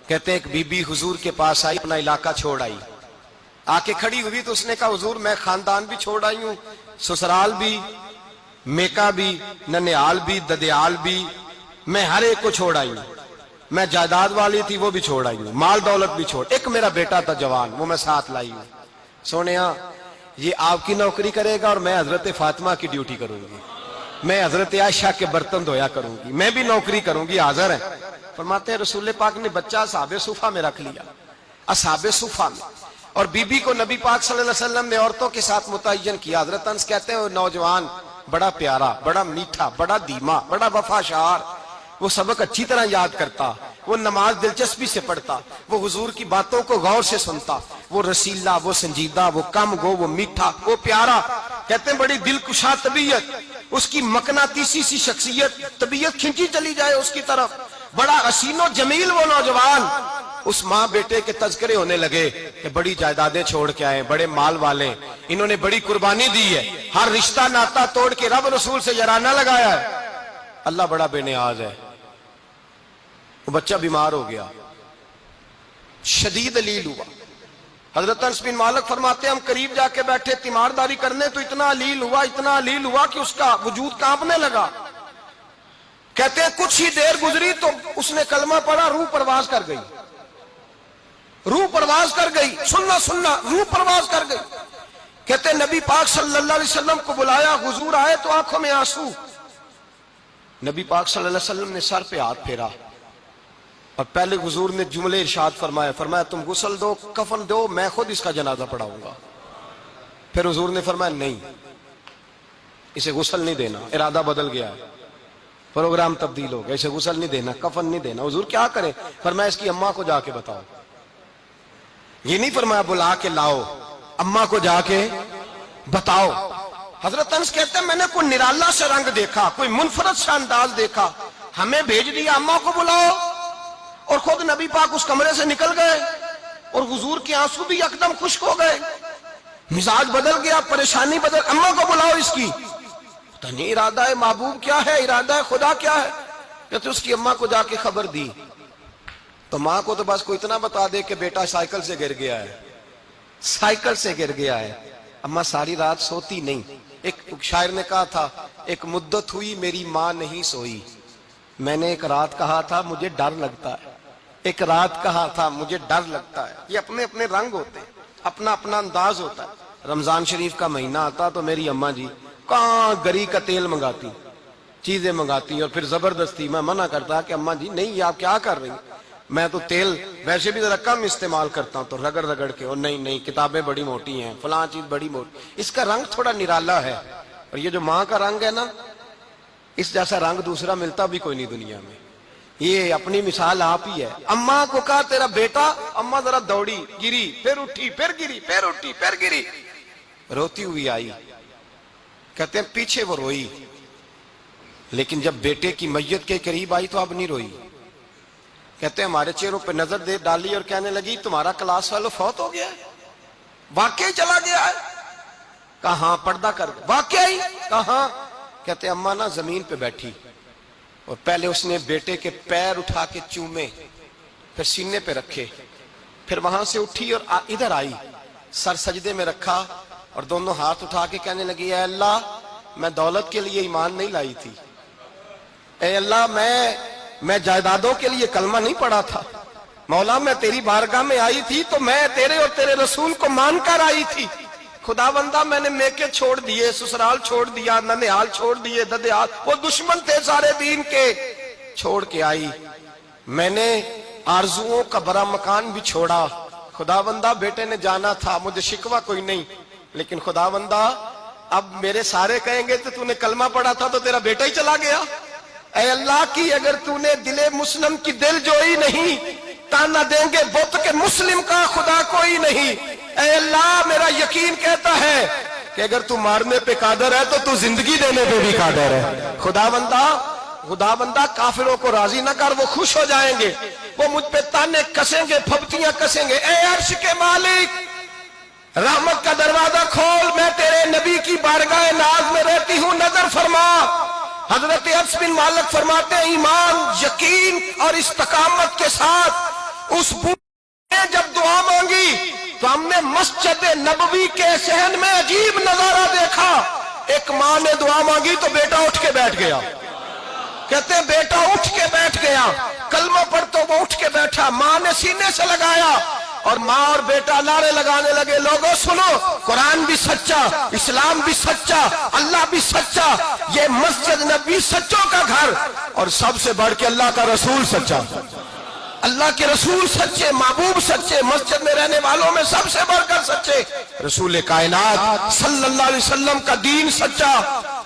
کہتے ہیں ایک بی بی حضور کے پاس آئی، اپنا علاقہ چھوڑ آئی، آ کے کھڑی ہوئی تو اس نے کہا حضور میں خاندان بھی چھوڑ آئی ہوں، سسرال بھی، میکا بھی، ننیال بھی، ددیال بھی، میں ہر ایک کو چھوڑ آئی ہوں، میں جائیداد والی تھی وہ بھی چھوڑ آئی ہوں، مال دولت بھی چھوڑ، ایک میرا بیٹا تھا جوان وہ میں ساتھ لائی ہوں۔ سونیا یہ آپ کی نوکری کرے گا اور میں حضرت فاطمہ کی ڈیوٹی کروں گی، میں حضرت عائشہ کے برتن دھویا کروں گی، میں بھی نوکری کروں گی، حاضر ہے۔ فرماتے ہیں رسول پاک نے بچہ اصحاب صفہ میں رکھ لیا، اصحاب صفہ میں، اور بی بی کو نبی پاک صلی اللہ علیہ وسلم نے عورتوں کے ساتھ متعین کیا۔ حضرت انس کہتے ہیں وہ نوجوان بڑا پیارا، بڑا میٹھا، بڑا دھیما، بڑا وفاشار، وہ سبق اچھی طرح یاد کرتا، وہ نماز دلچسپی سے پڑھتا، وہ حضور کی باتوں کو غور سے سنتا، وہ رسیلا، وہ سنجیدہ، وہ کم گو، وہ میٹھا، وہ پیارا۔ کہتے ہیں بڑی دلکشا طبیعت، اس کی مقناطیسی سی شخصیت، طبیعت کھنچی چلی جائے اس کی طرف، بڑا حسین و جمیل وہ نوجوان۔ اس ماں بیٹے کے تذکرے ہونے لگے کہ بڑی جائیدادیں چھوڑ کے آئے، بڑے مال والے، انہوں نے بڑی قربانی دی ہے، ہر رشتہ ناتا توڑ کے رب رسول سے یارانہ لگایا ہے، اللہ بڑا بے نیاز ہے۔ وہ بچہ بیمار ہو گیا، شدید علیل ہوا۔ حضرت انس بن مالک فرماتے ہیں ہم قریب جا کے بیٹھے تیمارداری کرنے تو اتنا علیل ہوا کہ اس کا وجود کانپنے لگا۔ کہتے ہیں کچھ ہی دیر گزری تو اس نے کلمہ پڑھا، روح پرواز کر گئی، روح پرواز کر گئی، سننا روح پرواز کر گئی۔ کہتے ہیں نبی پاک صلی اللہ علیہ وسلم کو بلایا، حضور آئے تو آنکھوں میں آنسو۔ نبی پاک صلی اللہ علیہ وسلم نے سر پہ ہاتھ پھیرا اور پہلے حضور نے جملے ارشاد فرمایا تم غسل دو، کفن دو، میں خود اس کا جنازہ پڑھاؤں گا۔ پھر حضور نے فرمایا نہیں، اسے غسل نہیں دینا، ارادہ بدل گیا ہے، پروگرام تبدیل ہو گیا، اسے غسل نہیں دینا، کفن نہیں دینا۔ حضور کیا کرے؟ فرمایا اس کی اماں کو جا کے بتاؤ۔ یہ نہیں فرمایا بلا کے لاؤ، اماں کو جا کے بتاؤ۔ حضرت انس کہتے ہیں میں نے کوئی نرالا سے رنگ دیکھا، کوئی منفرد سا انداز دیکھا، ہمیں بھیج دیا اماں کو بلاؤ، اور خود نبی پاک اس کمرے سے نکل گئے، اور حضور کے آنسو بھی یکدم خشک ہو گئے، مزاج بدل گیا، پریشانی بدل، اماں کو بلاؤ اس کی۔ پتہ نہیں ارادہ ہے محبوب کیا ہے، ارادہ ہے خدا کیا ہے۔ کہتے اس کی اماں کو جا کے خبر دی تو ماں کو تو بس کوئی اتنا بتا دے کہ بیٹا سائیکل سے گر گیا ہے، سائیکل سے گر گیا ہے۔ اماں ساری رات سوتی نہیں۔ ایک شاعر نے کہا تھا ایک مدت ہوئی میری ماں نہیں سوئی، میں نے ایک رات کہا تھا مجھے ڈر لگتا ہے، ایک رات کہا تھا مجھے ڈر لگتا ہے۔ یہ اپنے اپنے رنگ ہوتے ہیں، اپنا اپنا انداز ہوتا ہے۔ رمضان شریف کا مہینہ آتا تو میری اماں جی کہاں گری کا تیل منگاتی، چیزیں منگاتی، اور پھر زبردستی میں منع کرتا کہ اماں جی نہیں، یہ آپ کیا کر رہی ہیں، میں تو تیل ویسے بھی ذرا کم استعمال کرتا ہوں، تو رگڑ رگڑ کے، اور نہیں کتابیں بڑی موٹی ہیں، فلاں چیز بڑی موٹی، اس کا رنگ تھوڑا نرالا ہے۔ اور یہ جو ماں کا رنگ ہے نا، اس جیسا رنگ دوسرا ملتا بھی کوئی نہیں دنیا میں۔ یہ اپنی مثال آپ ہی ہے۔ اماں کو کہا تیرا بیٹا، اماں ذرا دوڑی، گری، پھر اٹھی، پھر گری، پھر اٹھی، پھر گری، روتی ہوئی آئی۔ کہتے ہیں پیچھے وہ روئی، لیکن جب بیٹے کی میت کے قریب آئی تو اب نہیں روئی۔ کہتے ہیں ہمارے چہروں پہ نظر دے ڈالی اور کہنے لگی تمہارا کلاس فیلو فوت ہو گیا ہے، واقعی چلا گیا ہے؟ کہاں پردہ کر واقعی کہاں؟ کہتے ہیں اماں نا زمین پہ بیٹھی اور پہلے اس نے بیٹے کے پیر اٹھا کے چومے، پھر سینے پہ رکھے، پھر وہاں سے اٹھی اور ادھر آئی، سر سجدے میں رکھا اور دونوں ہاتھ اٹھا کے کہنے لگی اے اللہ میں دولت کے لیے ایمان نہیں لائی تھی، اے اللہ میں جائیدادوں کے لیے کلمہ نہیں پڑھا تھا، مولا میں تیری بارگاہ میں آئی تھی تو میں تیرے اور تیرے رسول کو مان کر آئی تھی، خدا بندہ میں نے میکے چھوڑ دیے، سسرال چھوڑ دیا، ننیال چھوڑ دیے، ددیال، وہ دشمن تھے سارے دین کے، چھوڑ کے آئی، میں نے آرزوؤں کا بڑا مکان بھی چھوڑا، خدا بندہ بیٹے نے جانا تھا، مجھے شکوہ کوئی نہیں، لیکن خدا بندہ اب میرے سارے کہیں گے تو نے کلمہ پڑھا تھا تو تیرا بیٹا ہی چلا گیا، اے اللہ کی اگر تو نے دل مسلم کی دل جوئی نہیں، تانا دیں گے بت کے مسلم کا خدا کوئی نہیں، اے اللہ میرا یقین کہتا ہے کہ اگر تو مارنے پہ قادر ہے تو زندگی دینے پہ بھی قادر ہے، خدا بندہ کافروں کو راضی نہ کر، وہ خوش ہو جائیں گے، وہ مجھ پہ تانے کسیں گے، پھپتیاں کسیں گے، اے عرش کے مالک رحمت کا دروازہ کھول، میں تیرے نبی کی بارگاہ ناز میں رہتی ہوں، نظر فرما۔ حضرت انس بن مالک فرماتے ہیں ایمان، یقین اور استقامت کے ساتھ اس بوڑھے نے جب دعا مانگی تو ہم نے مسجد نبوی کے صحن میں عجیب نظارہ دیکھا. ایک ماں نے دعا مانگی تو بیٹا اٹھ کے بیٹھ گیا. کہتے بیٹا اٹھ کے بیٹھ گیا. کلمہ پڑھ تو وہ اٹھ کے بیٹھا. ماں نے سینے سے لگایا اور ماں اور بیٹا نعرے لگانے لگے, لوگوں سنو, قرآن بھی سچا, اسلام بھی سچا, اللہ بھی سچا, یہ مسجد نبی سچوں کا گھر, اور سب سے بڑھ کے اللہ کا رسول سچا. اللہ کے رسول سچے, محبوب سچے, مسجد میں رہنے والوں میں سب سے بڑھ کر سچے, رسول کائنات صلی اللہ علیہ وسلم کا دین سچا.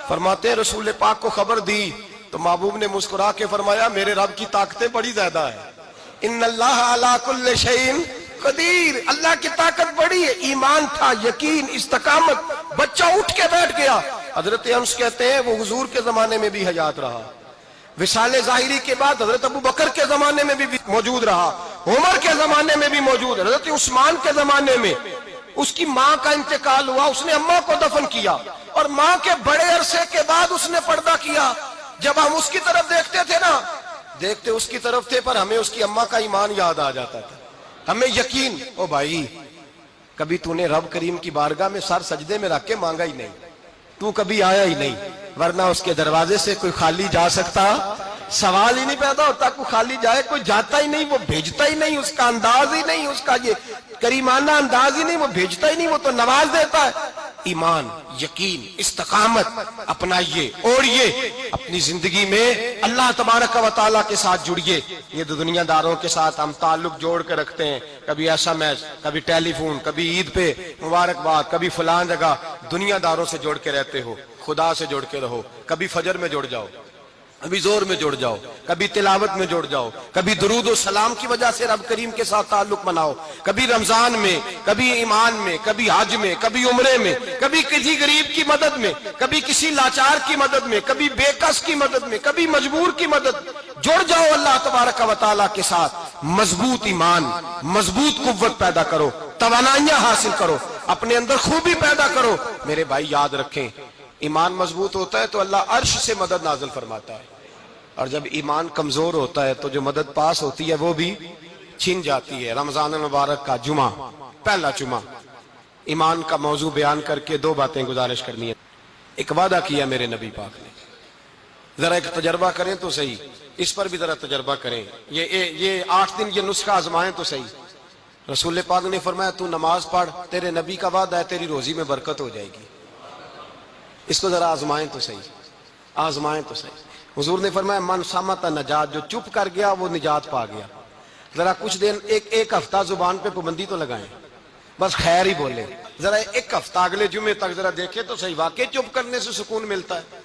فرماتے رسول پاک کو خبر دی تو محبوب نے مسکرا کے فرمایا میرے رب کی طاقتیں بڑی زیادہ ہیں. ان اللہ علی کل شیء قدیر, اللہ کی طاقت بڑی ہے. ایمان تھا, یقین, استقامت. بچہ اٹھ کے بیٹھ گیا. حضرت انس کہتے ہیں وہ حضور کے زمانے میں بھی حیات رہا, وصال ظاہری کے بعد حضرت ابو بکر کے زمانے میں بھی موجود رہا, عمر کے زمانے میں بھی موجود, حضرت عثمان کے زمانے میں. اس کی ماں کا انتقال ہوا, اس نے اماں کو دفن کیا, اور ماں کے بڑے عرصے کے بعد اس نے پردہ کیا. جب ہم اس کی طرف دیکھتے تھے نا, دیکھتے اس کی طرف تھے, پر ہمیں اس کی اماں کا ایمان یاد آ جاتا تھا. ہمیں یقین, او بھائی کبھی تو نے رب کریم کی بارگاہ میں سر سجدے میں رکھ کے مانگا ہی نہیں, تو کبھی آیا ہی نہیں, ورنہ اس کے دروازے سے کوئی خالی جا سکتا, سوال ہی نہیں پیدا ہوتا. کوئی خالی جائے, کوئی جاتا ہی نہیں, وہ بھیجتا ہی نہیں, اس کا انداز ہی نہیں, اس کا یہ کریمانہ انداز ہی نہیں, وہ بھیجتا ہی نہیں, وہ تو نواز دیتا ہے. ایمان, یقین, استقامت اپنائیے, اور یہ اپنی زندگی میں اللہ تبارک و تعالیٰ کے ساتھ جڑیے. یہ دنیا داروں کے ساتھ ہم تعلق جوڑ کے رکھتے ہیں, کبھی SMS, کبھی ٹیلی فون, کبھی عید پہ مبارکباد, کبھی فلان جگہ. دنیا داروں سے جوڑ کے رہتے ہو, خدا سے جوڑ کے رہو. کبھی فجر میں جڑ جاؤ, کبھی زور میں جڑ جاؤ, کبھی تلاوت میں جڑ جاؤ, کبھی درود و سلام کی وجہ سے رب کریم کے ساتھ تعلق بناؤ, کبھی رمضان میں, کبھی ایمان میں, کبھی حج میں, کبھی عمرے میں, کبھی کسی غریب کی مدد میں, کبھی کسی لاچار کی مدد میں, کبھی بے کس کی مدد میں, کبھی مجبور کی مدد. جڑ جاؤ اللہ تبارک و تعالیٰ کے ساتھ. مضبوط ایمان, مضبوط قوت پیدا کرو, توانائیاں حاصل کرو, اپنے اندر خوبی پیدا کرو. میرے بھائی یاد رکھیں, ایمان مضبوط ہوتا ہے تو اللہ عرش سے مدد نازل فرماتا ہے, اور جب ایمان کمزور ہوتا ہے تو جو مدد پاس ہوتی ہے وہ بھی چھن جاتی ہے. رمضان المبارک کا جمعہ, پہلا جمعہ, ایمان کا موضوع بیان کر کے دو باتیں گزارش کرنی ہے. ایک وعدہ کیا میرے نبی پاک نے, ذرا ایک تجربہ کریں تو صحیح, اس پر بھی ذرا تجربہ کریں. یہ 8 دن یہ نسخہ آزمائیں تو صحیح. رسول پاک نے فرمایا تو نماز پڑھ, تیرے نبی کا وعدہ ہے تیری روزی میں برکت ہو جائے گی. اس کو ذرا آزمائیں تو صحیح, آزمائیں تو صحیح. حضور نے فرمایا من صامت نجات, جو چپ کر گیا وہ نجات پا گیا. ذرا کچھ دن, ایک ہفتہ زبان پہ پابندی تو لگائیں, بس خیر ہی بولیں. ذرا ایک ہفتہ اگلے جمعے تک ذرا دیکھیں تو صحیح, واقعی چپ کرنے سے سکون ملتا ہے.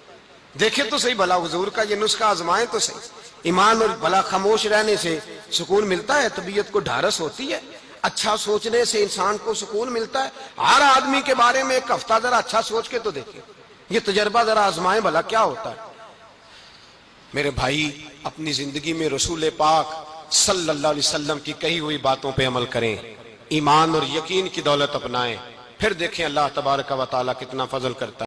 دیکھیں تو صحیح بھلا حضور کا یہ نسخہ آزمائیں تو صحیح. ایمان اور بھلا خاموش رہنے سے سکون ملتا ہے, طبیعت کو ڈھارس ہوتی ہے, اچھا سوچنے سے انسان کو سکون ملتا ہے. ہر آدمی کے بارے میں ایک ہفتہ ذرا اچھا سوچ کے تو دیکھیں, یہ تجربہ ذرا آزمائیں بھلا کیا ہوتا ہے. میرے بھائی اپنی زندگی میں رسول پاک صلی اللہ علیہ وسلم کی کہی ہوئی باتوں پہ عمل کریں, ایمان اور یقین کی دولت اپنائیں, پھر دیکھیں اللہ تبارک و تعالیٰ کتنا فضل کرتا ہے.